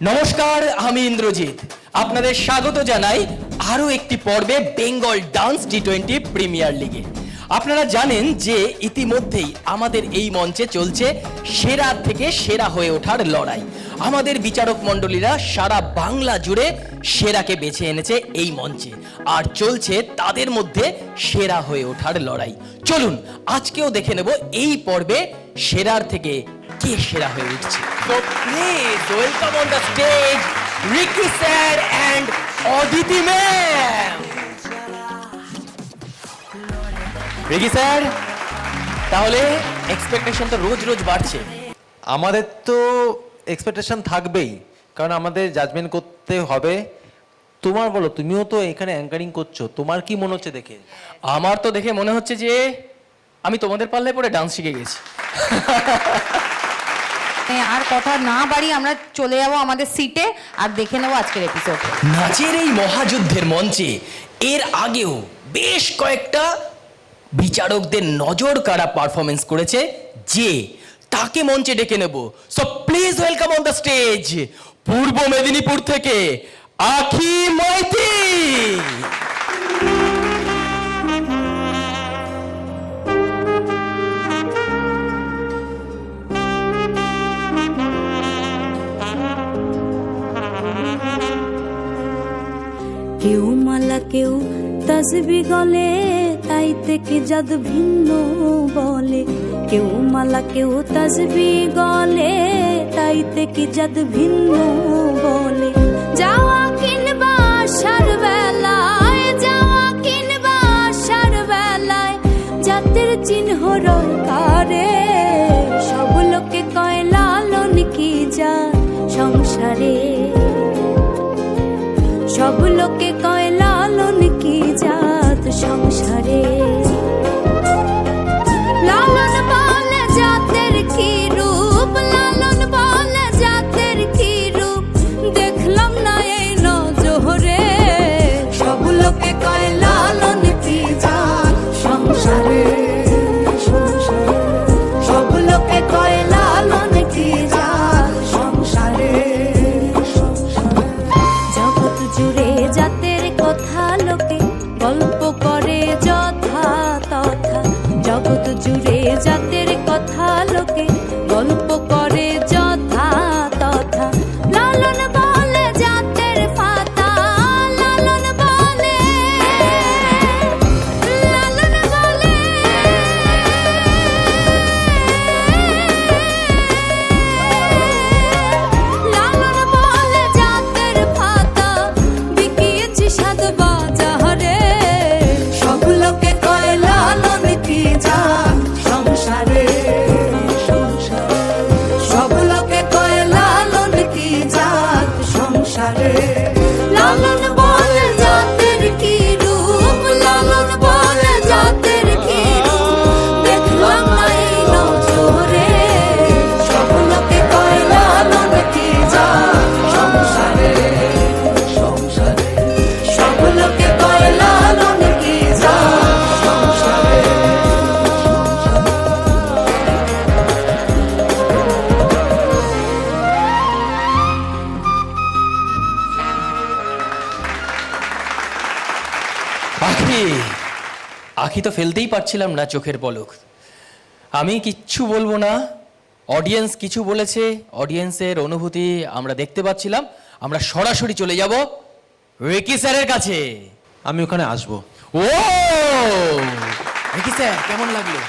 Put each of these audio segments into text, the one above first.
নমস্কার, আমি ইন্দ্রজিৎ। আপনাদের স্বাগত জানাই আরো একটি পর্বে বেঙ্গল ডান্স টি20 প্রিমিয়ার লিগে। আপনারা জানেন যে ইতিমধ্যেই আমাদের এই মঞ্চে চলছে সেরা থেকে সেরা হয়ে ওঠার লড়াই। আমাদের বিচারক মণ্ডলীরা সারা বাংলা জুড়ে সেরাকে বেছে এনেছে এই মঞ্চে, আর চলছে তাদের মধ্যে সেরা হয়ে ওঠার লড়াই। চলুন আজকেও দেখে নেব এই পর্বে সেরার থেকে কে সেরা হয়ে উঠছে। So please welcome on the stage Ricky sir and Aditi ma'am. Ricky sir, তাহলে এক্সপেকটেশন তো রোজ রোজ বাড়ছে। আমাদের তো এক্সপেকটেশন থাকবেই, কারণ আমাদের জাজমেন্ট করতে হবে। তোমার বলো, তুমিও তো এখানে অ্যাঙ্কারিং করছো, তোমার কি মনে হচ্ছে দেখে? আমার তো দেখে মনে হচ্ছে যে আমি তোমাদের পাল্লায় পড়ে ডান্স শিখে গেছি। আর কথা না বাড়িয়ে আমরা চলে যাবো আমাদের সিটে আর দেখে নেবো আজকের এপিসোড। নাচের এই মহাযুদ্ধের মঞ্চে এর আগেও বেশ কয়েকটা বিচারকদের নজর কাড়া পারফরমেন্স করেছে, যে তাকে মঞ্চে ডেকে নেব। So please welcome on the stage পূর্ব মেদিনীপুর থেকে আখি মাইতি। কেউ মালা কেউ তাসবি গলে, তাই থেকে জাদু ভিন্ন বলে। কেউ মালা কেউ তাসবি গলে, তাই থেকে জাদু ভিন্ন বলে। যাওয়া কিনবা আসার বেলায়, যাওয়া কিনবা আসার বেলায়, জাতের চিহ্ন রকারে। সব লোকে কয় লালন কি যা সংসারে, সব লোকে কয় লালন কি জাত সংসারে। লালন বলে জাতের কি রূপ, লালন বলে জাতের কি রূপ, দেখলাম না এই নজরে। সব লোকে কয় লালন কি জাত সংসারে, সব লোকে কয় লালন কি জাত সংসারে। জগৎ জুড়ে জাতের কথা লোকে গল্প করে যথা তথা, জগৎ জুড়ে জাতের কথা লোকে গল্প করে যথা তথা। লালন বলে জাতের ফাতা, লালন বলে, লালন বলে, লালন বলে জাতের ফাতা, বিকিয়েছি সাত বাজারে। সব লোকে কয় লালন কি জাত সংসারে, সব লোকে কয় লালন কি জাত সংসারে। লালন বলে জাতের কি রূপ, লালন বলে জাতের কি রূপ, দেখলাম না এই নজরে। সব লোকে কয় লালন কি জাত সংসারে, সব লোকে কয় লালন কি জাত সংসারে। আখি আখি তো ফেলতেই পারছিলাম না চোখের পলক। আমি কিচ্ছু বলবো না, অডিয়েন্স কিছু বলেছে, অডিয়েন্সের অনুভূতি আমরা দেখতে পাচ্ছিলাম। আমরা সরাসরি চলে যাব রিকি স্যারের কাছে। আমি ওখানে আসবো। ও রিকি স্যার, কেমন লাগলো?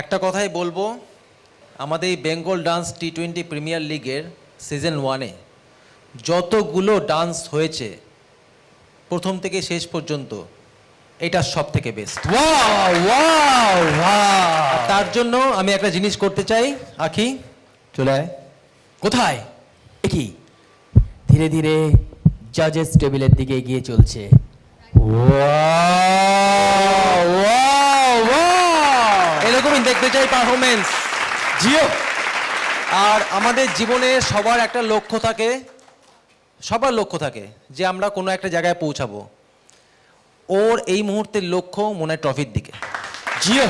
একটা কথাই বলবো, আমাদের এই বেঙ্গল ডান্স টি20 প্রিমিয়ার লিগের সিজন 1-এ যতগুলো ডান্স হয়েছে প্রথম থেকে শেষ পর্যন্ত, এটা সব থেকে বেস্ট। Wow wow wow! তার জন্য আমি একটা জিনিস করতে চাই। আখি চলে আয়। কোথায়? কি ধীরে ধীরে জাজেস টেবিলের দিকে এগিয়ে চলছে। Wow wow wow! এরকমই দেখতে চাই পারফরমেন্স। জিও। আর আমাদের জীবনে সবার একটা লক্ষ্য থাকে, সবার লক্ষ্য থাকে যে আমরা কোনো একটা জায়গায় পৌঁছাবো। ওর এই মুহূর্তের লক্ষ্য মনে হয় ট্রফির দিকে। জিও।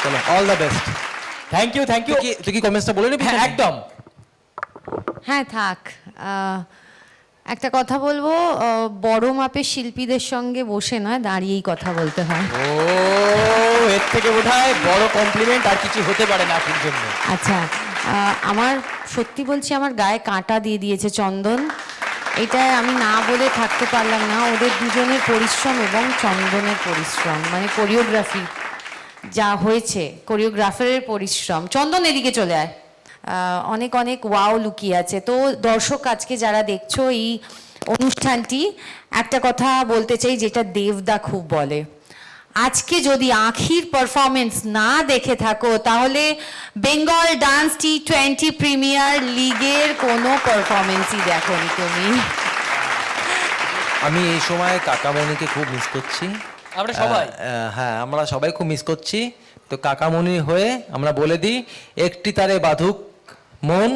চলো, all the best. Thank you তুই কি কমেন্টসটা বলে নিবি? হ্যাঁ একদম। হ্যাঁ থাক। একটা কথা বলবো, বড় মাপের শিল্পীদের সঙ্গে বসে নয়, দাঁড়িয়েই কথা বলতে হয়। ও এর থেকে বোধহয় বড় কমপ্লিমেন্ট আর কিছু হতে পারে না আপনার জন্য। আচ্ছা, আমার সত্যি বলছি, আমার গায়ে কাঁটা দিয়ে দিয়েছে চন্দন। এটা আমি না বলে থাকতে পারলাম না। ওদের দুজনের পরিশ্রম এবং চন্দনের পরিশ্রম, মানে কোরিওগ্রাফি যা হয়েছে, কোরিওগ্রাফারের পরিশ্রম। চন্দন এদিকে চলে আয়। অনেক অনেক ওয়াও লুকিয়ে আছে। তো দর্শক আজকে যারা দেখছো এই অনুষ্ঠানটি, একটা কথা বলতে চাই যেটা দেবদা খুব বলে, আজকে যদি আখির পারফরমেন্স না দেখে থাকো তাহলে বেঙ্গল ডান্স T20 প্রিমিয়ার লিগের কোনো পারফরমেন্সই দেখোনি তুমি। আমি এই সময় কাকামণিকে খুব মিস করছি। আমরা সবাই হ্যাঁ, আমরা সবাই খুব মিস করছি। তো কাকামণি হয়ে আমরা বলে দিই, একটি তারে বাঁধুক মন,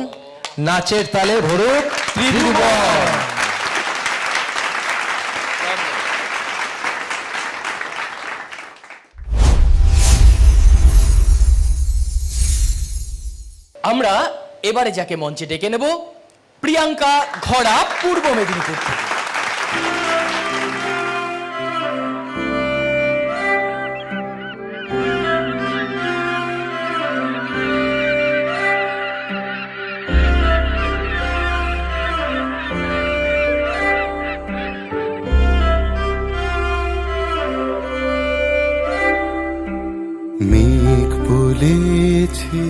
নাচের তালে ভরুক ত্রিভুবন। আমরা এবারে যাকে মঞ্চে ডেকে নেব, প্রিয়াঙ্কা ঘড়া, পূর্ব মেদিনীপুর থেকে। মেঘ বলেছে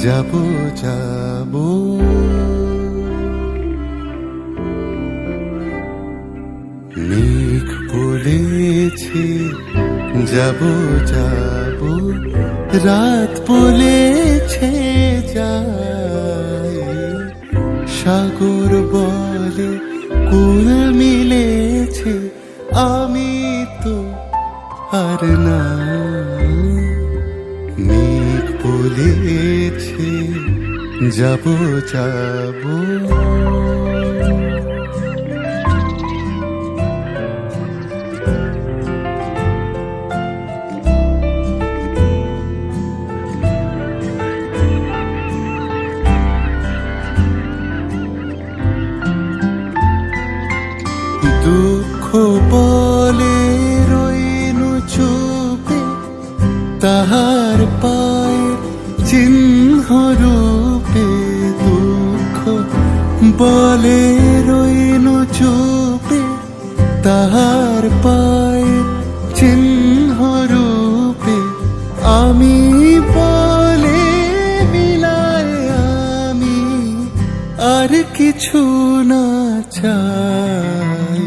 যাব যাব, মেঘ বলেছে যাব যাব, রাত বলেছে যায়, সাগর বলে কুল মিলেছে, আমি তো আর না। মেঘ বলেছে যাব যাব, দুঃখ বলে রইনু চুপে, তাহার পায়ের চিহ্ন রূপে, দুঃখ বলে রইনু চুপে, তাহার পায়ের চিহ্ন রূপে, আমি বলে মিলায় আমি আর কিছু না চাই।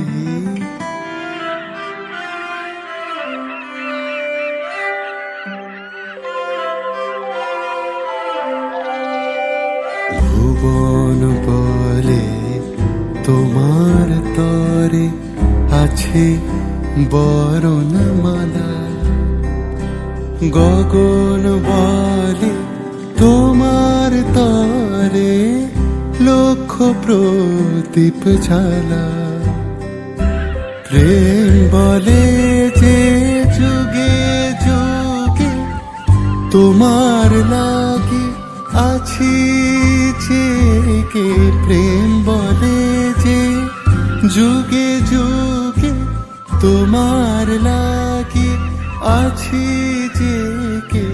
ভুবন বলে তোমার তরে আছে বরণমালা, গগন বলে তোমার তরে লক্ষ প্রদীপ জ্বালা, প্রেম বলে যে যুগে যুগে তোমার লাগে আছি জেগে, প্রেম বলে যে যুগে যুগে তোমার লাগে আছি জেগে,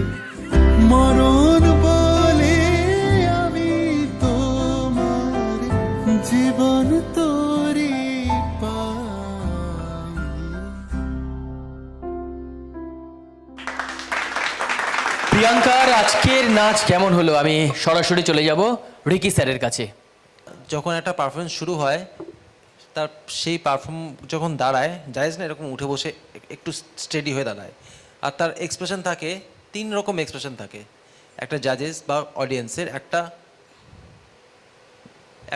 মরণ বলে আমি তোমার জীবন তোরে পাই। প্রিয়াঙ্কার আজকের নাচ কেমন হলো? আমি সরাসরি চলে যাব রিকি স্যারের কাছে। যখন একটা পারফরমেন্স শুরু হয়, তার সেই পারফর্ম যখন দাঁড়ায়, জানিস না, এরকম উঠে বসে একটু স্টেডি হয়ে দাঁড়ায়, আর তার এক্সপ্রেশন থাকে, 3 রকম এক্সপ্রেশন থাকে। একটা জাজেস বা অডিয়েন্সের,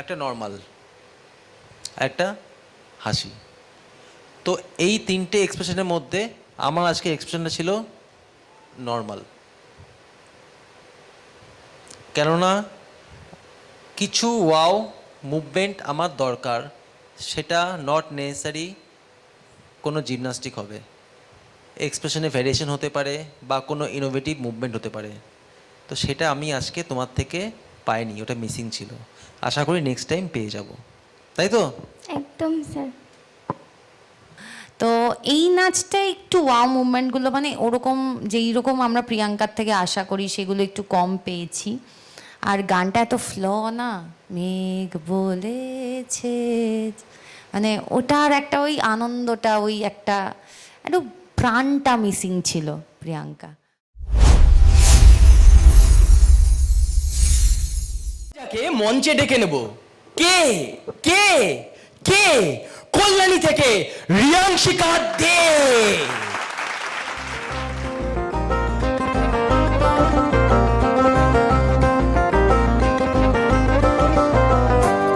একটা নর্মাল, একটা হাসি। তো এই 3টে এক্সপ্রেশনের মধ্যে আমার আজকে এক্সপ্রেশনটা ছিল নর্মাল। কেননা কিছু ওয়াও মুভমেন্ট আমার দরকার, সেটা নট নেসেসারি কোনো জিমনাস্টিক হবে, এক্সপ্রেশনে ভ্যারিয়েশন হতে পারে বা কোনো ইনোভেটিভ মুভমেন্ট হতে পারে। তো তো সেটা আমি আজকে তোমার থেকে পাইনি, ওটা মিসিং ছিল। আশা করি নেক্সট টাইম পেয়ে যাব, তাই তো? একদম স্যার। তো এই নাচটা একটু ওয়াও মুভমেন্টগুলো মানে ওরকম যেই রকম আমরা প্রিয়াঙ্কার থেকে আশা করি সেগুলো একটু কম পেয়েছি। আর গানটা এত ফ্ল না, মেঘ বলেছে, মানে ওটার একটা ওই আনন্দটা, ওই একটা একটু প্রাণটা মিসিং ছিল প্রিয়াঙ্কা। যাকে মঞ্চে ডেকে নেব, কে কে কে কল্যাণী থেকে রিয়াংশিকা দে।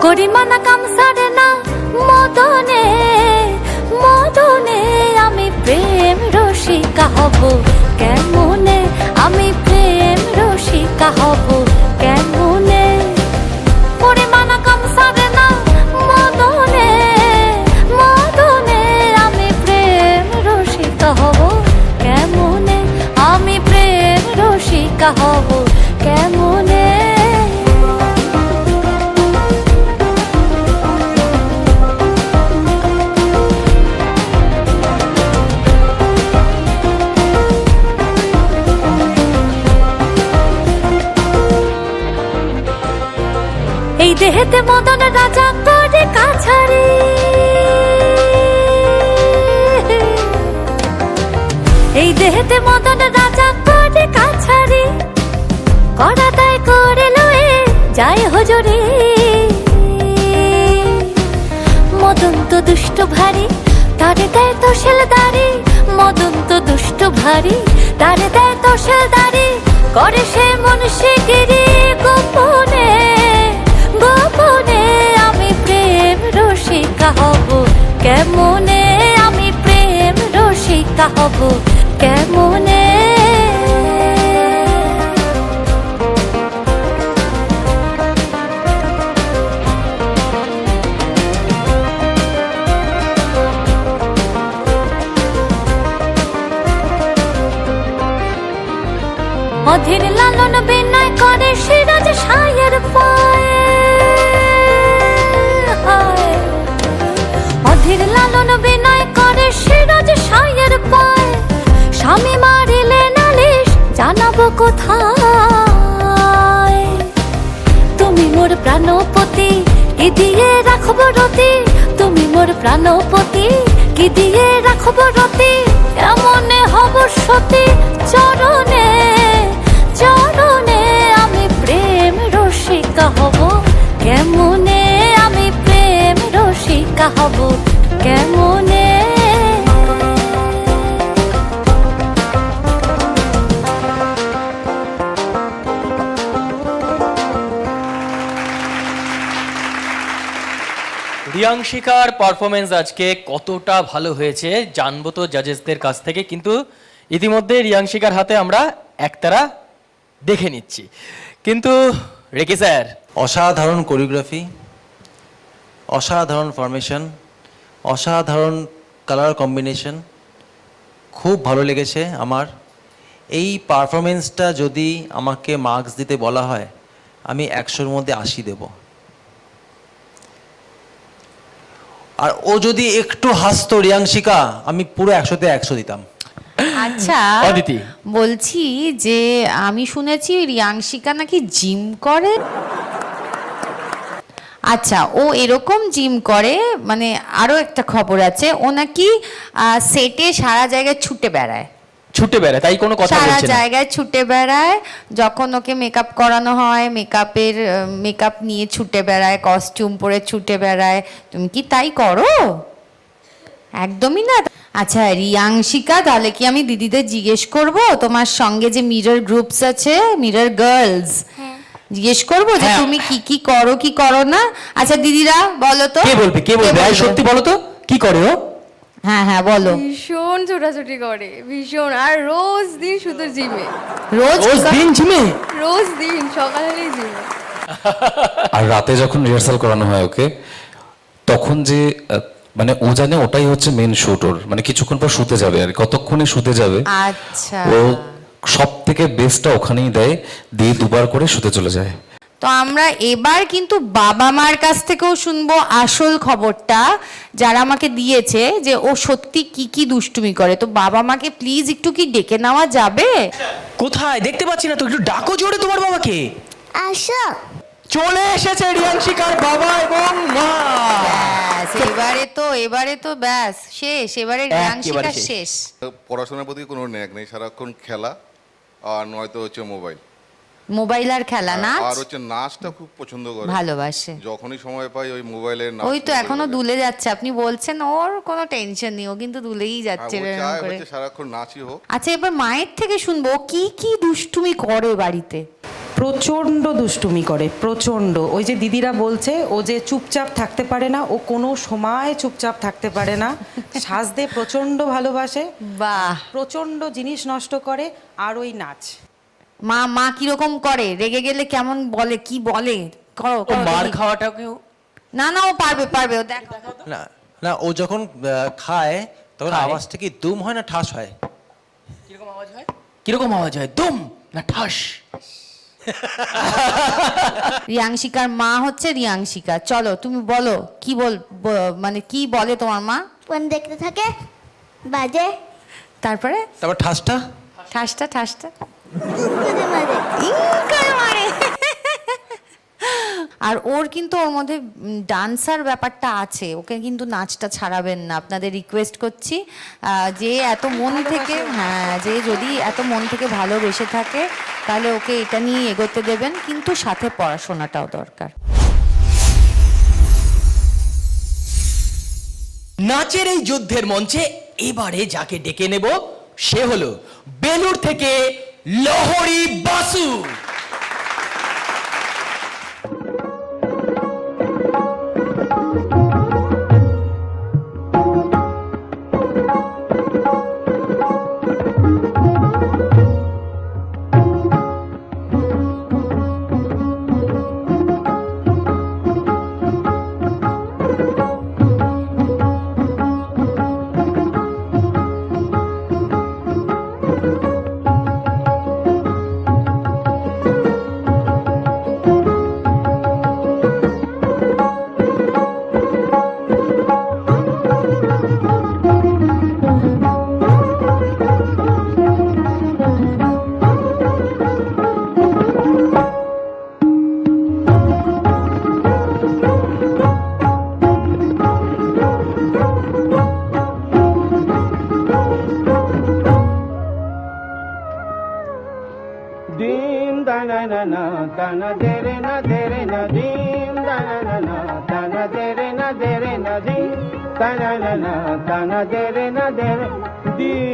করিমানা কাম সারে না মদনে মদনে, আমি প্রেম রসিকা হব কেমনে, আমি প্রেম রসিকা হব কেমনে। করিমানা কাম সারে না মদনে মদনে, আমি প্রেম রসিকা হব কেমনে, আমি প্রেম রসিকা হব কেমনে। এই দেহেতে মদন রাজা করে কাছারি, এই দেহেতে মদন রাজা করে কাছারি, করা দায় করে লয়ে যায় হজরে। মদন তো দুষ্ট ভারী, তারে দেয় তো শেলদারি, মদন তো দুষ্ট ভারী, তারে দেয় তো শেলদারি, করে সে মনুষ্যগিরি গোপনে গোপনে, আমি প্রেম রসিকা হব কেমনে, আমি প্রেম রসিকা হব কেমনে। অধীর লালন বিনয় করে সিরাজ সায়ের পায়ে, অধীর লালন বিনয় করে সিরাজ সায়ের পায়ে, স্বামী মারিলে নালিশ জানাবো কোথায়। তুমি মোর প্রাণপতি কি দিয়ে রাখবো রতি, তুমি মোর প্রাণপতি কি দিয়ে রাখবো রতি, এমনে হব সতী চরণে চরণে, আমি প্রেম রসিকা হব কেমনে, আমি প্রেম রসিকা হব কেমনে। রিয়াংশিকার পারফরমেন্স আজকে কতটা ভালো হয়েছে জানবো তো জাজেসদের কাছ থেকে, কিন্তু ইতিমধ্যে রিয়াংশিকার হাতে আমরা একতারা দেখে নিচ্ছি। কিন্তু রেকি স্যার, অসাধারণ কোরিওগ্রাফি, অসাধারণ ফরমেশন, অসাধারণ কালার কম্বিনেশন, খুব ভালো লেগেছে আমার। এই পারফরমেন্সটা যদি আমাকে মার্কস দিতে বলা হয়, আমি 100-র মধ্যে 80 দেব। আর ও যদি একটু হাসতো রিয়াংশিকা, আমি পুরো 100-তে 100 দিতাম। আচ্ছা অদিতি, বলছি যে আমি শুনেছি রিয়াংশিকা নাকি জিম করে। আচ্ছা, ও এরকম জিম করে, মানে আরো একটা খবর আছে, ও নাকি সেটে সারা জায়গায় ছুটে বেড়ায়, ছুটে বেড়ায়, তাই কোনো কথা সারা বলছে না। জায়গায় ছুটে বেড়ায়, যখন ওকে মেকআপ করানো হয় মেকআপ নিয়ে ছুটে বেড়ায়, কস্টিউম পরে ছুটে বেড়ায়। তুমি কি তাই করো? একদমই না। আচ্ছা রিয়াংশিকা, তাহলে কি আমি দিদিদের জিজ্ঞেস করব তোমার সঙ্গে যে মিরর গ্রুপস আছে, মিরর গার্লস, জিজ্ঞেস করবো যে হ্যাঁ। তুমি কি করো কি করো না? আচ্ছা দিদিরা বলো তো। কে বলবে, কে বলবে? আরে সত্যি বলো তো, কি করে ও? হ্যাঁ হ্যাঁ বলো। ভীষণ ছোটাছুটি করে, ভীষণ, আর রোজ দিন শুধু জিমে, রোজ রোজ দিন জিমে? রোজ দিন সকালে জিমে। আর রাতে যখন রিহার্সাল করানো হয় ওকে, তখন যে মানে ও জানে ওটাই হচ্ছে মেন শুট ওর, মানে কিছুক্ষণ পর শুতে যাবে, আর কতক্ষণে শুতে যাবে আচ্ছা ও সব থেকে থেকে বেস্টটা ওখানেই দেয়, দিয়ে দুবার করে শুতে চলে যায়। তো আমরা এবার কিন্তু বাবা মার কাছ থেকেও শুনবো আসল খবরটা, যারা আমাকে দিয়েছে যে ও সত্যি কি কি দুষ্টুমি করে। তো বাবা মাকে প্লিজ একটু কি ডেকে নেওয়া যাবে? কোথায় দেখতে পাচ্ছি না তো, একটু ডাকো জোরে তোমার বাবাকে। আসো। চলে এসেছে রিয়াংশিকার বাবা এবং মা। ব্যাস, এবারে তো ব্যাস শেষ, এবারে রিয়াংশিকা শেষ। শেষ। পড়াশোনার প্রতি কোনো ন্যাক নেই, সারাক্ষণ খেলা আর নয়তো হচ্ছে মোবাইল। মোবাইল আর খেলা, নাচ আর হচ্ছে নাচটা খুব পছন্দ করে, ভালোবাসে। যখনই সময় পাই ওই মোবাইলের নাচ ওই তো শুরু এখনো করে দেয়। দুলে যাচ্ছে, আপনি বলছেন ওর কোনো টেনশন নেই, ও কিন্তু দুলেই হ্যাঁ, যাচ্ছে ও এরকম চায় করে। হচ্ছে সারাক্ষণ নাচই হোক। আচ্ছা, এবার মায়ের থেকে শুনবো ও কি কি দুষ্টুমি করে বাড়িতে। প্রচণ্ড দুষ্টুমি করে, প্রচণ্ড। ওই যে দিদিরা বলছে ও যে চুপচাপ থাকতে পারে না, ও কোনো সময় চুপচাপ থাকতে পারে না। সাজতে প্রচণ্ড ভালোবাসে, বাহ, প্রচণ্ড জিনিস নষ্ট করে, আর ওই নাচ। মা কিরকম করে? রেগে গেলে কেমন বলে, কি বলে? করো ও করো মার দেখি। খাওয়াটাকেও না ও পারবে ও দেখো। না না, ও যখন খায় তখন খায়? আওয়াজটা কি দুম হয় না ঠাস হয়? কিরকম আওয়াজ হয়? কিরকম আওয়াজ হয়? দুম না ঠাস? রিয়াংশিকার মা হচ্ছে রিয়াংশিকা। চলো তুমি বলো কি মানে কি বলে তোমার মা? ফোন দেখতে থাকে, বাজে, তারপরে তারপর ঠাসটা ঠাসটা করে মারে। ইং করে মারে। আর ওর কিন্তু ওর মধ্যে ডান্সার ব্যাপারটা আছে, ওকে কিন্তু নাচটা ছাড়াবেন না, আপনাদের রিকোয়েস্ট করছি। যে এত মন থেকে, হ্যাঁ, যে যদি এত মন থেকে ভালোবেসে থাকে তাহলে ওকে এটা নিয়ে এগোতে দেবেন, কিন্তু সাথে পড়াশোনাটাও দরকার। নাচের এই যুদ্ধের মঞ্চে এবারে যাকে ডেকে নেব সে হলো বেলুড় থেকে লহরী Basu. Dim da na na na da na dere na dim da na na da na dere na dim da na da na dere dim.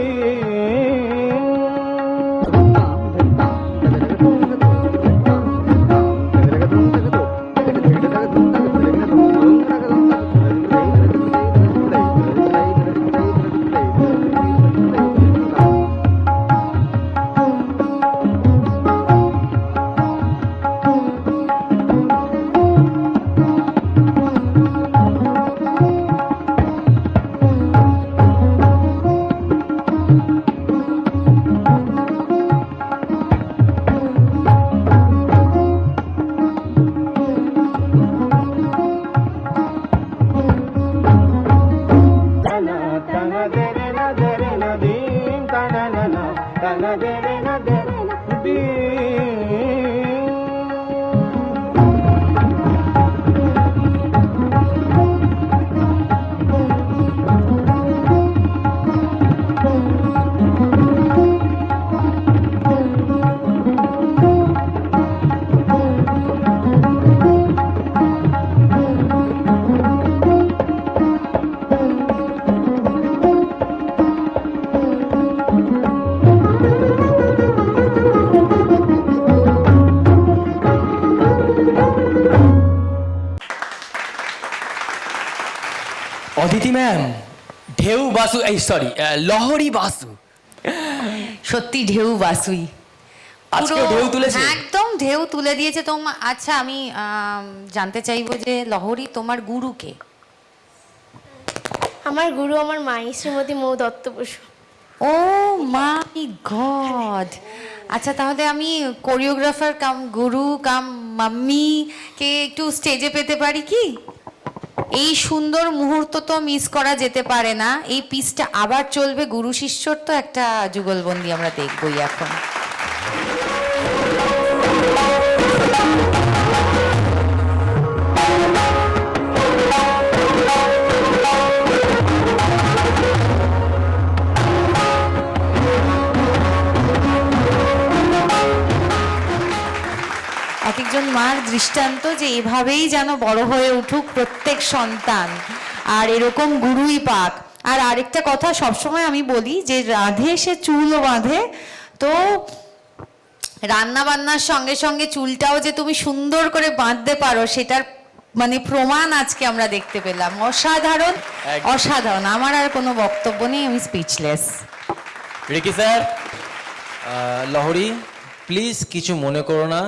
Aditi ma'am, ঢেউ বাসু, এই সরি, লহরী বাসু। সত্যি ঢেউ বাসুই, আজকে পুরো ঢেউ তুলেছে। একদম ঢেউ তুলে দিয়েছে তোমার। আচ্ছা, আমি জানতে চাইবো যে লহরী তোমার গুরুকে? আমার গুরু আমার মা, শ্রীমতী মৌ দত্ত বসু। ও মাই গড! আচ্ছা, তাহলে আমি কোরিওগ্রাফার কাম গুরু কাম মাম্মি কে একটু স্টেজে পেতে পারি কি? এই সুন্দর মুহূর্ত তো মিস করা যেতে পারে না। এই পিসটা আবার চলবে, গুরু শিষ্যর তো একটা যুগলবন্দি আমরা দেখবই এখন। এক একজন মার দৃষ্টান্ত যে এভাবেই যেন বড় হয়ে উঠুক প্রত্যেক সন্তান, আর এরকম গুরুই পাক। আর আরেকটা কথা সবসময় আমি বলি যে রাধে সে চুলও বাঁধে, তো রান্না বান্নার সঙ্গে সঙ্গে চুলটাও যে তুমি সুন্দর করে বাঁধতে পারো সেটার মানে প্রমাণ আজকে আমরা দেখতে পেলাম। অসাধারণ, অসাধারণ। আমার আর কোনো বক্তব্য নেই, আমি speechless. Ricky sir, Lahari please কিছু মনে করো না।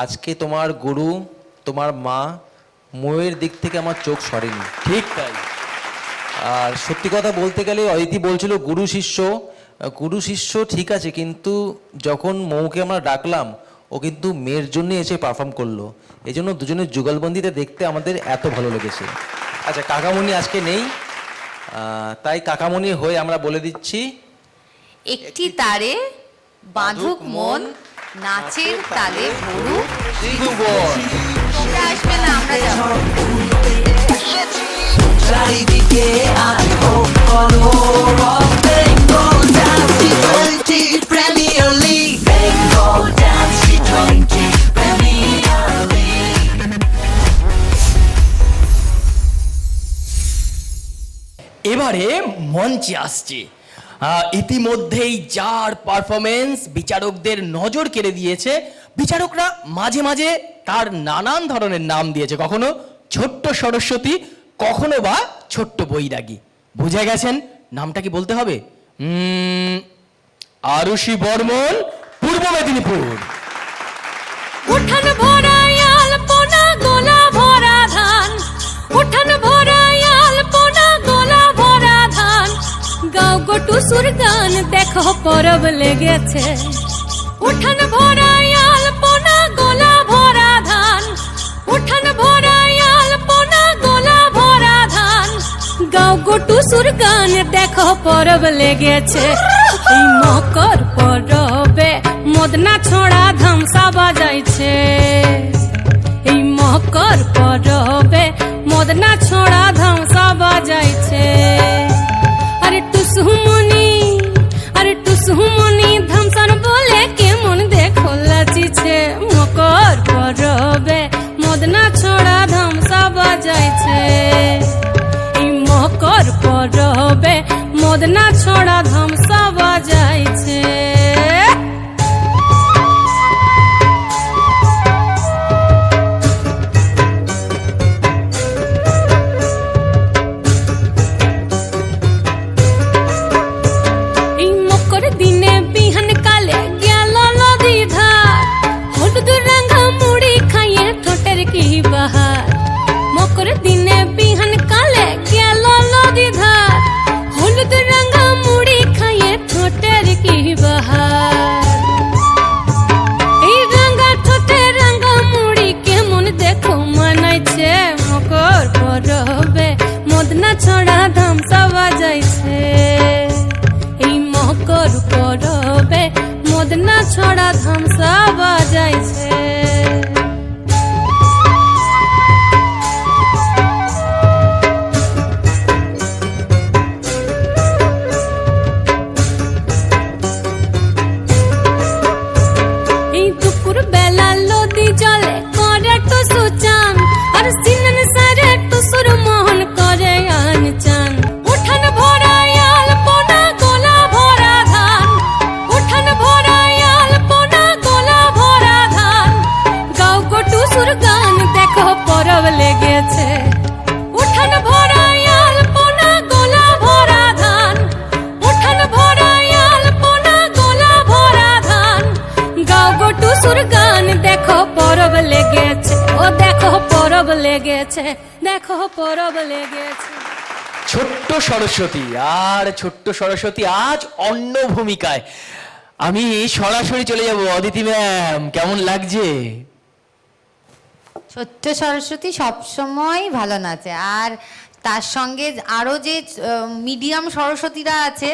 আজকে তোমার গুরু, তোমার মা, ময়ের দিক থেকে আমার চোখ সরেনি। ঠিক তাই। আর সত্যি কথা বলতে গেলে অদিতি বলছিল গুরু শিষ্য, গুরু শিষ্য ঠিক আছে, কিন্তু যখন মৌকে আমরা ডাকলাম ও কিন্তু মেয়ের জন্য এসে পারফর্ম করলো, এই জন্য দুজনের যুগলবন্দিতে দেখতে আমাদের এত ভালো লেগেছে। আচ্ছা, কাকামণি আজকে নেই, তাই কাকামণি হয়ে আমরা বলে দিচ্ছি, একটি তারে বাঁধুক মন, নাচের তালে ভরুক ত্রিভুবন। তোমরা আসবে না, আমরা যাবো। চারিদিকে আলো করো Bengal dance T20 premier league, Bengal dance T20 premier league. এবারে মঞ্চে আসছে ইতিমধ্যেই যার পারফরমেন্স বিচারকদের নজর কেড়ে দিয়েছে। বিচারকরা মাঝে মাঝে তার নানান ধরনের নাম দিয়েছে, কখনো ছোট্ট সরস্বতী, কখনো বা ছোট্ট বৈরাগী। বুঝে গেছেন নামটা কি বলতে হবে? আরুষি বর্মন, পূর্ব মেদিনীপুর। উঠান ভরায় আলপনা গোলা ভরা ধান, উঠান ভরায় আলপনা গোলা ভরা ধান, গাও গোটু সুর গান দেখো পরব লেগেছে। উঠান ভরায় আলপনা গোলা ভরা ধান, উঠান ভরায় আলপনা গোলা ভরা ধান, গাও গোটু সুর গান দেখো পরব লেগেছে। এই মকর পরবে মদনা ছোড়া ধামসা বাজাইছে, এই মকর পরবে মদনা ছোড়া ধামসা বাজাইছে। আরে টুসুমনি, আরে টুসুমনি ধামসার বলে কেমন দেখো লাচিছে। মকর পরবে মদনা ছোড়া ধামসা বাজাইছে, এই মকর পরবে মদনা ছোড়া ধামসা বাজাইছে। এই মকর দিনে বিহান কালে গেল নদী ধার, হলুদ রাঙা মুড়ি খাইয়ে ঠোঁটের কি বাহার। মকর দিনে বিহান কালে গেল নদী ধার, হলুদ রাঙা মুড়ি খাইয়ে ঠোঁটের কি বাহার। এই রাঙা ঠোঁটে রাঙা মুড়ি কেমন দেখো মানাইছে। মকর পরবে মদনা ছড়া ধামসা বাজাইছে, এই মকর পরবে মদনা ছড়া ধামসা বাজাইছে। এই দুপুর বেলা লদি জলে করে টুসু চান, আর সিনন সারে টুসুর মোহন করে আন চান। উঠান ভরায় আলপনা গোলা ভরা ধান, উঠান ভরায় আলপনা গোলা ভরা ধান, গাও গো টুসুর গান দেখো পরব লেগেছে। উঠান ভরায় আলপনা গোলা ভরা ধান, উঠান ভরায় আলপনা গোলা ভরা ধান, গাও গো টুসুর গান দেখো পরব লেগেছে। ও দেখো পরব লেগেছে, দেখো পরব লেগেছে। ছোট্ট সরস্বতী, আর ছোট্ট সরস্বতী আজ অন্য ভূমিকায়। আমি সরাসরি চলে যাব অদিতি ম্যাম, কেমন লাগছে? ছোট্ট সরস্বতী সবসময় ভালো নাচে, আর তার সঙ্গে আরও যে মিডিয়াম সরস্বতীরা আছে,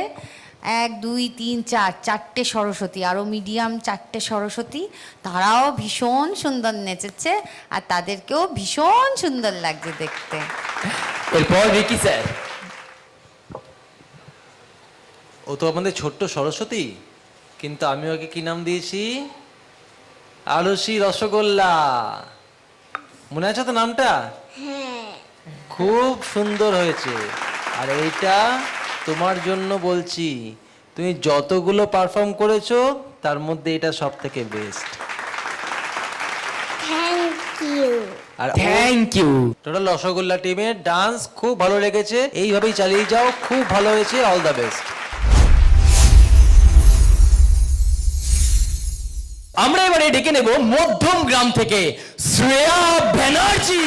1 2 3 4 চারটে সরস্বতী, আরও মিডিয়াম 4টে সরস্বতী, তারাও ভীষণ সুন্দর নেচেছে আর তাদেরকেও ভীষণ সুন্দর লাগছে দেখতে। এরপর রিকি স্যার। ও তো আমাদের ছোট্ট সরস্বতী, কিন্তু আমি ওকে কি নাম দিয়েছি? আলসি রসগোল্লা। মনে আছে তো নামটা? খুব সুন্দর হয়েছে। আর এইটা তোমার জন্য বলছি, তুমি যতগুলো পারফর্ম করেছো তার মধ্যে এটা সব থেকে বেস্ট। আর থ্যাংক ইউ। টোটাল রসগোল্লা টিমের ডান্স খুব ভালো লেগেছে, এইভাবেই চালিয়ে যাও, খুব ভালো হয়েছে, অল দ্য বেস্ট। আমরা এবারে ডেকে নেব মধ্যম গ্রাম থেকে শ্রেয়া ব্যানার্জি।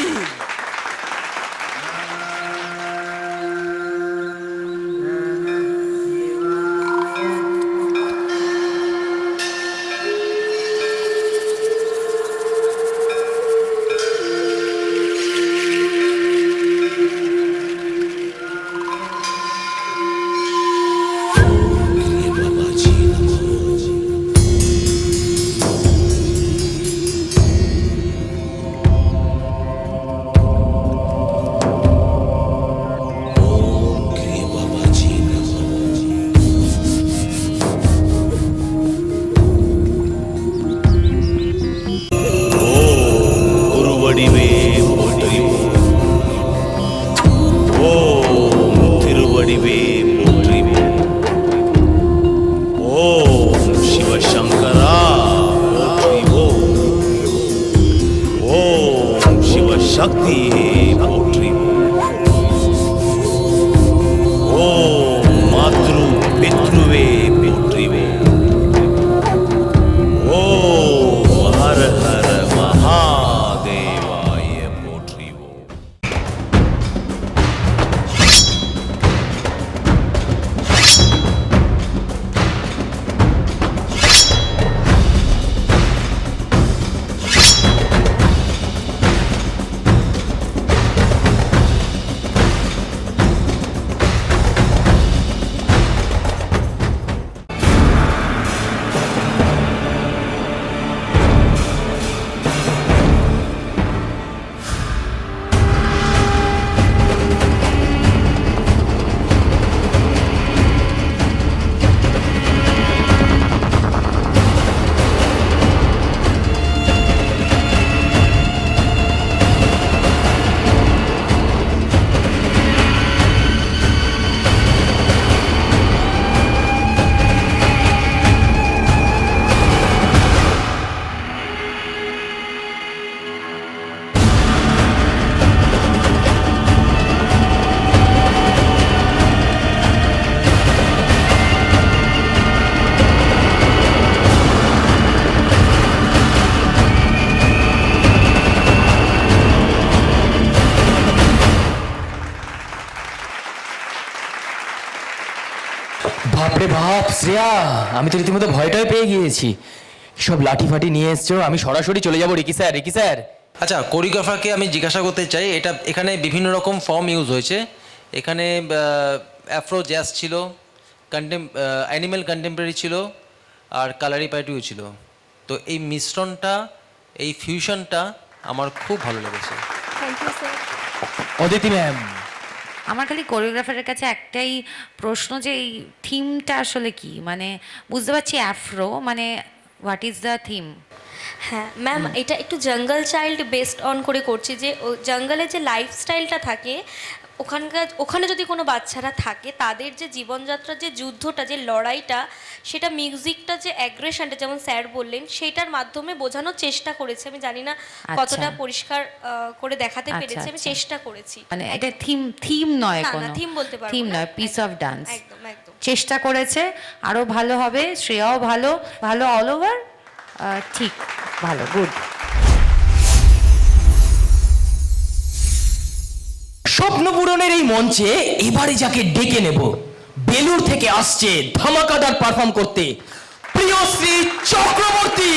शक्ति पोट्री ओम मातृ पितृवे पोट्री ओम हर हर महादेवाय पोट्री। বাপরে বাপ শ্রেয়া, আমি তো রীতিমতো ভয়টাই পেয়ে গিয়েছি। সব লাঠি ফাটি নিয়ে এসছো, আমি সরাসরি চলে যাব রিকি স্যার। রিকি স্যার, আচ্ছা, কোরিওগ্রাফারকে আমি জিজ্ঞাসা করতে চাই, এখানে বিভিন্ন রকম ফর্ম ইউজ হয়েছে। এখানে অ্যাফ্রো জ্যাজ ছিল, অ্যানিম্যাল কন্টেম্পোরারি ছিল, আর কালারি পার্টিও ছিল। তো এই মিশ্রণটা, এই ফিউশনটা আমার খুব ভালো লেগেছে। Thank you sir. Aditi ma'am, আমার খালি কোরিওগ্রাফারের কাছে একটাই প্রশ্ন, যে এই থিমটা আসলে কি? মানে বুঝতে পারছি অ্যাফ্রো, মানে হোয়াট ইজ দ্য থিম? হ্যাঁ ম্যাম, এটা একটু জঙ্গল চাইল্ড বেসড অন করে করছি, যে জঙ্গলে যে লাইফস্টাইলটা থাকে ওখানে যদি কোনো বাচ্চারা থাকে, তাদের যে জীবনযাত্রার যে যুদ্ধটা, যে লড়াইটা, সেটা মিউজিকটা, যে অ্যাগ্রেশনটা, যেমন স্যার বললেন, সেইটার মাধ্যমে বোঝানোর চেষ্টা করেছি। আমি জানি না কতটা পরিষ্কার করে দেখাতে পেরেছি, আমি চেষ্টা করেছি। মানে এটা থিম নয়, কোনো থিম বলতে পারবো থিম না, নয়, পিস অফ ডান্স। একদম একদম চেষ্টা করেছে, আরো ভালো হবে। শ্রেয়াও ভালো, ভালো অল ওভার, ঠিক, ভালো, গুড। স্বপ্ন পূরণের এই মঞ্চে এবারে যাকে ডেকে নেব, বেলুর থেকে আসছে ধামাকাদার পারফর্ম করতে, প্রিয় প্রিয়শ্রী চক্রবর্তী।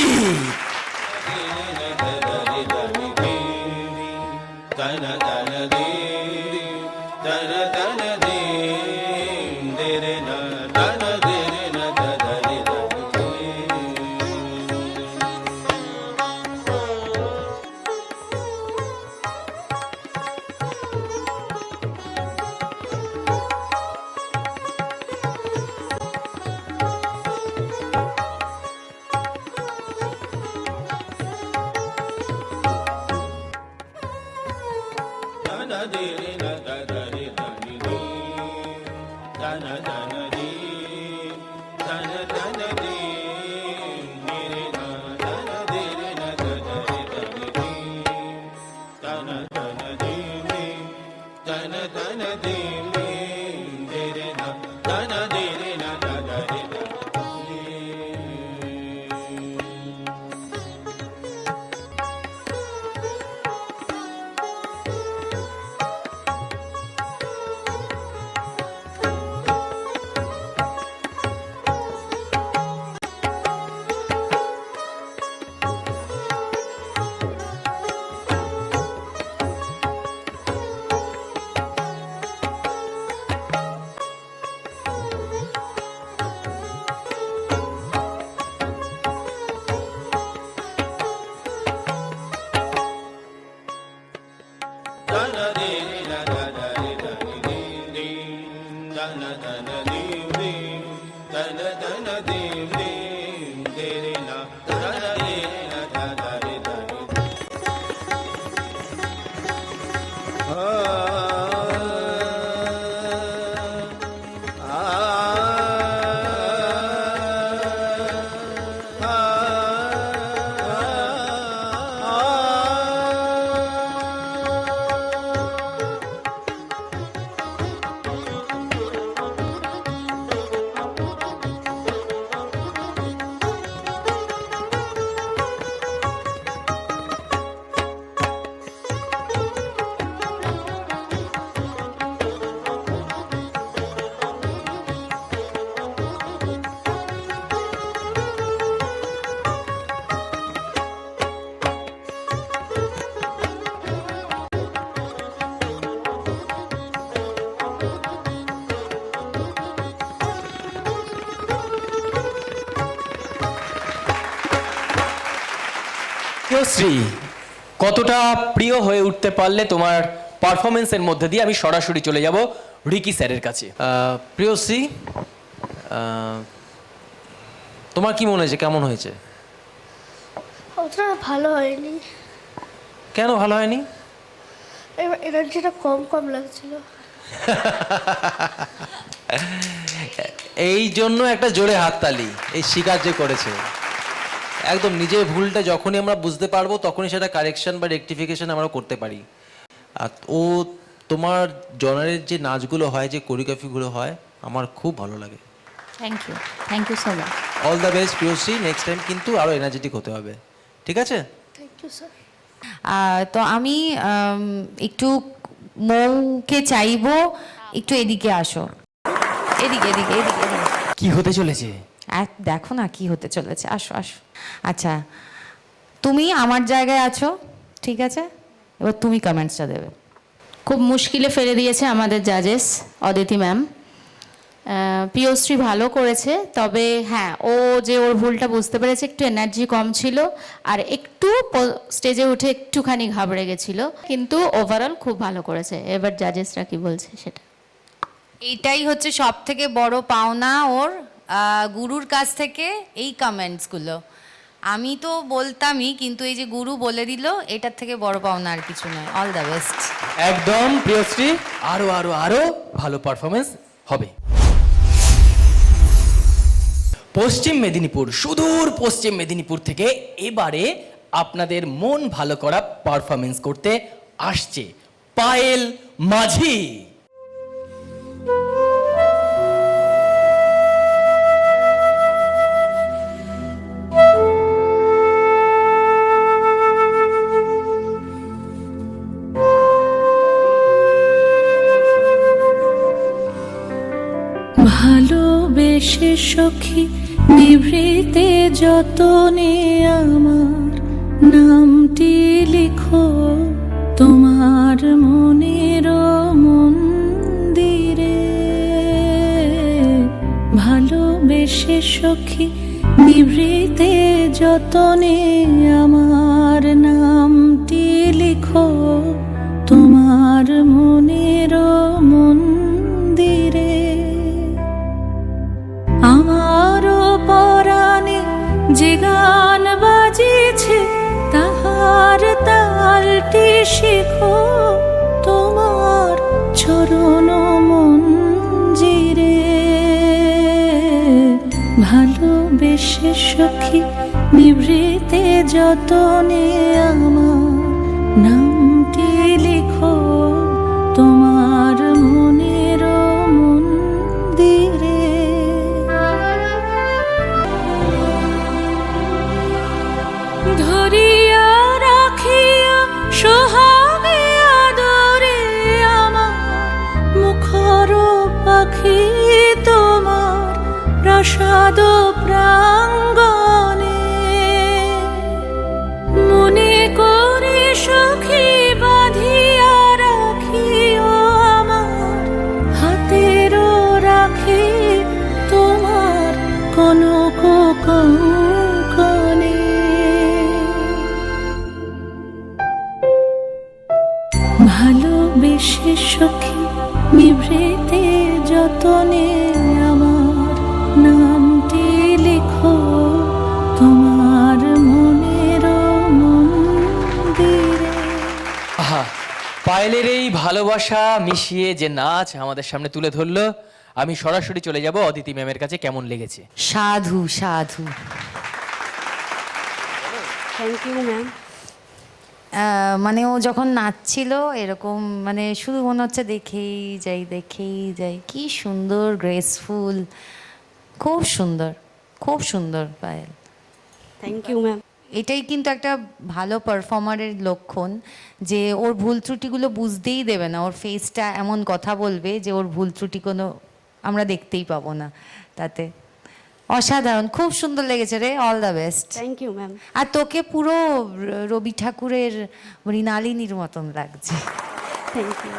প্রিয়শ্রী, কতটা প্রিয় হয়ে উঠতে পারলে তোমার পারফরমেন্সের মধ্যে দিয়ে? আমি সরাসরি চলে যাব রিকি স্যারের কাছে। প্রিয়শ্রী, তোমার কি মনে হয়েছে, কেমন হয়েছে? অতটা ভালো হয়নি, কেন ভালো হয়নি? এনার্জিটা কম কম লাগছিল। এই জন্য একটা জোরে হাততালি এই স্বীকার যে করেছে। একদম নিজের ভুলটা যখনই আমরা বুঝতে পারবো তখনই সেটা কারেকশন বা রেকটিফিকেশন আমরা করতে পারি। আর ও তোমার জনারের যে নাচগুলো হয়, যে কোরিওগ্রাফিগুলো হয়, আমার খুব ভালো লাগে। Thank you so much. All the best Priyashree, next time কিন্তু আরও এনার্জেটিক হতে হবে, ঠিক আছে? Thank you sir. তো আমি একটু মৌকে চাইবো একটু এদিকে আসো, এদিকে এদিকে এদিকে এদিকে। কি হতে চলেছে দেখো না কি হতে চলেছে, আসো আসো। আচ্ছা, তুমি আমার জায়গায় আছো, ঠিক আছে? এবার তুমি কমেন্টসটা দেবে। খুব মুশকিলে ফেলে দিয়েছে আমাদের জাজেস অদিতি ম্যাম। প্রিয়শ্রী ভালো করেছে, তবে হ্যাঁ, ও যে ওর ভুলটা বুঝতে পেরেছে, একটু এনার্জি কম ছিল আর একটু স্টেজে উঠে একটুখানি ঘাবড়ে গেছিল, কিন্তু ওভারঅল খুব ভালো করেছে। এবার জাজেসরা কি বলছে সেটা। এইটাই হচ্ছে সব থেকে বড় পাওনা ওর গুরুর কাছ থেকে, এই কমেন্টসগুলো। আমি তো বলতামই, কিন্তু এই যে গুরু বলে দিল, এটার থেকে বড় পাওনা আর কিছু নয়। All the best. একদম প্রিয়শ্রী, আরো আরো আরো ভালো পারফরমেন্স হবে। পশ্চিম মেদিনীপুর, সুদূর পশ্চিম মেদিনীপুর থেকে এবারে আপনাদের মন ভালো করা পারফরমেন্স করতে আসছে পায়েল মাঝি। ভালোবেসে সখী নিভৃতে নিভৃতে যতনে আমার নামটি লিখো তোমার মনের মন্দিরে। ভালোবেসে সখী নিভৃতে যতনে আমার নামটি লিখো তোমার মনের মন্দিরে। আমারও পরাণে যে গান বাজিছে তাহার তালটি শিখো তোমার চরণ মঞ্জিরে। ভালোবেসে সখী নিভৃতে যতনে আমার নামটি লিখো তোমার মনের মন্দিরে। ধরিয়া রাখিয়া সোহাগে আদরে আমার মুখর পাখি তোমার প্রাসাদ প্রাঙ্গণে। মনে করে সখী বাঁধিয়া রাখিও আমার হাতের রাখি তোমার কনক কঙ্কণে। ভালোবেসে সখী নিভৃতে যতনে আমার নামটি লিখো তোমার মনের মন্দিরে। আহা, পায়েলের এই ভালোবাসা মিশিয়ে যে নাচ আমাদের সামনে তুলে ধরলো, আমি সরাসরি চলে যাব অদিতি ম্যামের কাছে। কেমন লেগেছে? সাধু সাধু। Thank you ma'am. মানে ও যখন নাচছিল এরকম মানে শুধু মনে হচ্ছে দেখেই যাই, কি সুন্দর গ্রেসফুল, খুব সুন্দর, খুব সুন্দর পায়েল। Thank you ma'am. এটাই কিন্তু একটা ভালো পারফর্মারের লক্ষণ যে ওর ভুল ত্রুটিগুলো বুঝতেই দেবে না, ওর ফেসটা এমন কথা বলবে যে ওর ভুল ত্রুটি কোনো আমরা দেখতেই পাবো না তাতে। অসাধারণ, খুব সুন্দর লেগেছে রে, all the best. Thank you ma'am. আর তোকে পুরো রবি ঠাকুরের মৃণালিনীর মতন লাগছে। Thank you.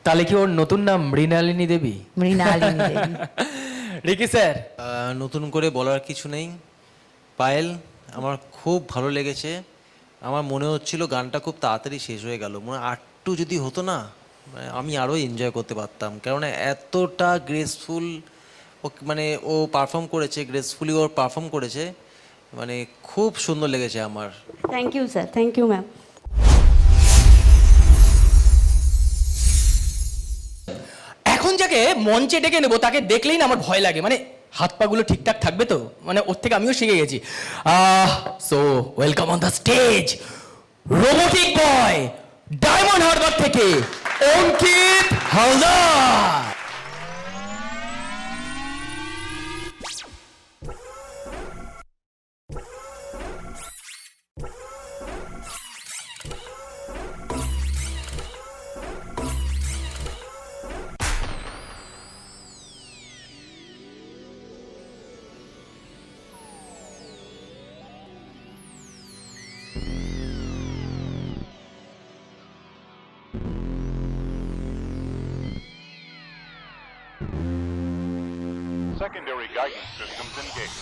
তাহলে কি ওর নতুন নাম মৃণালিনী দেবী? মৃণালিনী দেবী। রিকি স্যার? নতুন করে বলার কিছু নেই। পায়েল, আমার খুব ভালো লেগেছে। আমার মনে হচ্ছিল গানটা খুব তাড়াতাড়ি শেষ হয়ে গেল, মনে আরটু যদি হতো না মানে আমি আরও এনজয় করতে পারতাম, কেননা এতটা গ্রেসফুল ও মানে ও পারফর্ম করেছে, গ্রেসফুলি ওর পারফর্ম করেছে, মানে খুব সুন্দর লেগেছে আমার। Thank you sir. Thank you ma'am. এখন যাকে মঞ্চে ডেকে নেবো তাকে দেখলেই না আমার ভয় লাগে, মানে হাত পাগুলো ঠিকঠাক থাকবে তো, মানে ওর থেকে আমিও শিখে গেছি। So welcome on the stage robotic boy Diamond Harbour থেকে Ankit Haldar. Secondary guidance systems engaged.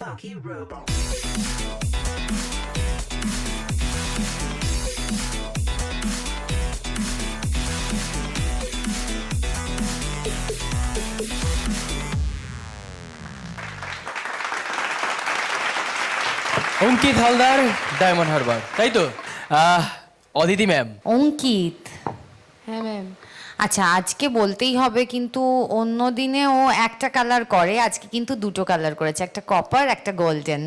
Funky robot. Ankit Haldar, Diamond Harbour, তাই তো? অদিতি ম্যাম, অঙ্কিত, হ্যাঁ ম্যাম। আচ্ছা আজকে বলতেই হবে, কিন্তু অন্য দিনে ও একটা কালার করে, আজকে কিন্তু দুটো কালার করেছে, একটা কপার একটা গোল্ডেন।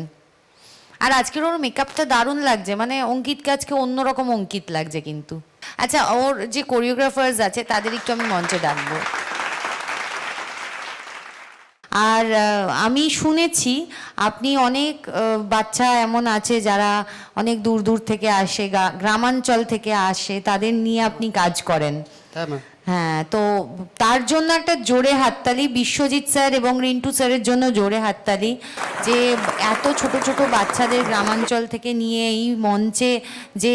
আর আজকের ওর মেকআপটা দারুণ লাগছে, মানে অঙ্কিতকে আজকে অন্যরকম অঙ্কিত লাগছে কিন্তু। আচ্ছা ওর যে কোরিওগ্রাফার্স আছে তাদের একটু আমি মঞ্চে ডাকবো। আর আমি শুনেছি আপনি অনেক বাচ্চা এমন আছে যারা অনেক দূর দূর থেকে আসে, গ্রামাঞ্চল থেকে আসে, তাদের নিয়ে আপনি কাজ করেন। হ্যাঁ, তো তার জন্য একটা জোরে হাততালি বিশ্বজিৎ স্যার এবং রিন্টু স্যারের জন্য জোরে হাততালি, যে এত ছোট ছোট বাচ্চাদের গ্রামাঞ্চল থেকে নিয়ে এই মঞ্চে যে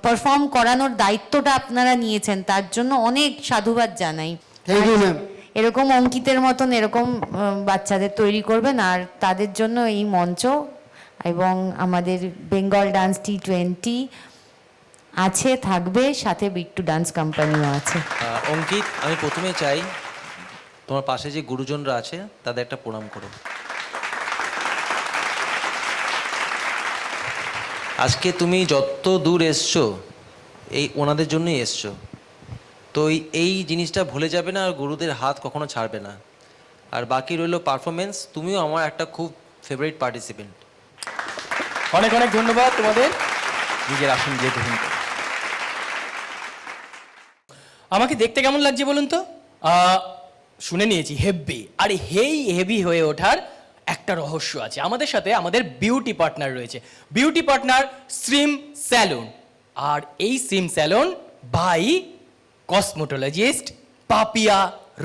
পারফর্ম করানোর দায়িত্বটা আপনারা নিয়েছেন, তার জন্য অনেক সাধুবাদ জানাই। এরকম অঙ্কিতের মতন এরকম বাচ্চাদের তৈরি করবেন, আর তাদের জন্য এই মঞ্চ এবং আমাদের বেঙ্গল ডান্স T20 আছে, থাকবে, সাথে বিট্টু ডান্স কোম্পানিও আছে। অঙ্কিত, আমি প্রথমে চাই তোমার পাশে যে গুরুজনরা আছে তাদের একটা প্রণাম করো। আজকে তুমি যত দূর এসছো এই ওনাদের জন্যই এসছো, তো এই জিনিসটা ভুলে যাবে না, আর গুরুদের হাত কখনো ছাড়বে না। আর বাকি রইল পারফরমেন্স, তুমিও আমার একটা খুব ফেভারিট পার্টিসিপেন্ট। অনেক অনেক ধন্যবাদ তোমাদের, নিজের আসন গিয়ে গ্রহণ করো। আমাকে দেখতে কেমন লাগছে বলুন তো? শুনে নিয়েছি হেভি, আর হেভি হয়ে ওঠার একটা রহস্য আছে। আমাদের সাথে আমাদের বিউটি পার্টনার রয়েছে, বিউটি পার্টনার শ্রিম স্যালুন, আর এই শ্রিম স্যালুন বাই কসমোটোলজিস্ট পাপিয়া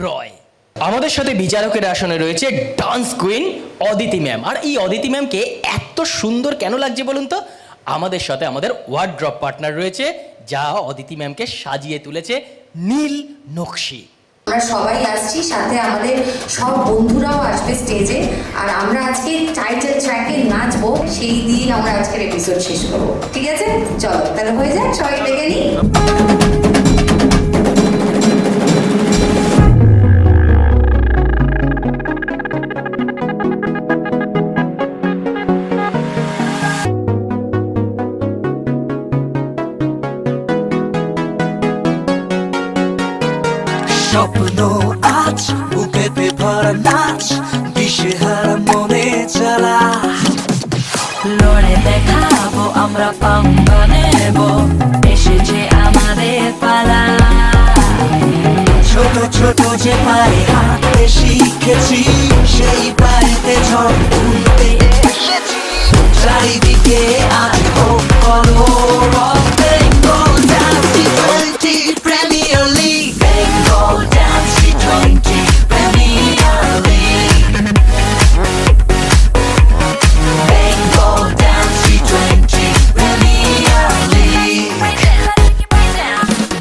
রয়। আমাদের সাথে বিচারকের আসনে রয়েছে ডান্স কুইন অদিতি ম্যাম। আর এই অদিতি ম্যামকে এত সুন্দর কেন লাগছে বলুন তো? আমাদের সাথে আমাদের ওয়ার্ড্রপ পার্টনার রয়েছে, যা অদিতি ম্যামকে সাজিয়ে তুলেছে নীল নকশি। আমরা সবাই আসছি, সাথে আমাদের সব বন্ধুরাও আসবে স্টেজে, আর আমরা আজকে টাইটেল ট্র্যাকে নাচবো, সেই দিয়েই আমরা আজকের এপিসোড শেষ করবো। ঠিক আছে, চলো তাহলে হয়ে যাক, সবাই ডেকে নিই। স্বপ্ন আজ বুকেতে ভরা নাচ, দিশেহারা মনে চালা, লড়ে দেখাবো আমরা পাম্বা নেব, এসেছে আমাদের পালা। ছোট ছোট যে পায়ে হাঁটতে শিখেছি, সেই পায়েতে ঝড় তুলতে এসেছি, চারিদিকে আলো করো